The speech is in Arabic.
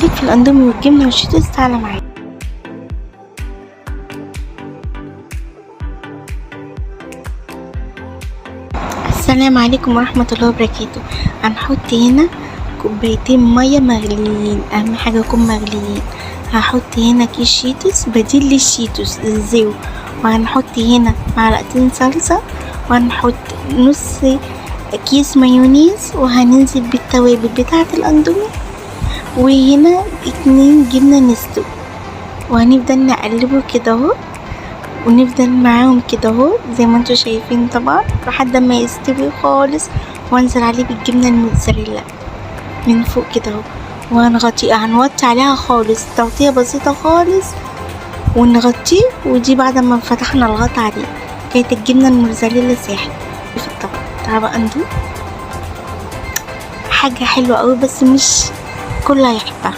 ليك في الاندومي والجبنة والشيتوس تعالى معايا. السلام عليكم ورحمة الله وبركاته. هنحط هنا كوبايتين مية مغليين، اهم حاجة يكون مغليين. هحط هنا كيس شيتوس بديل للشيتوس الزيو، وهنحط هنا معلقتين صلصة، وهنحط نص كيس مايونيز، وهننزل بالتوابل بتاعة الاندومي، وهنا 2 جبنة نستو، وهنفضل نقلبه كده اهو، ونفضل معاهم كده اهو زي ما انتوا شايفين طبعا لحد ما يستوي خالص، وانزل عليه بالجبنة الموتزاريلا من فوق كده اهو، هنوطي عليها خالص توطية بسيطة خالص ونغطيه. ودي بعد ما فتحنا الغطا عليه كانت الجبنة الموتزاريلا ساحت في الطبق. تعالوا بقى ندوق. حاجة حلوة اوي بس مش كله هيحبها.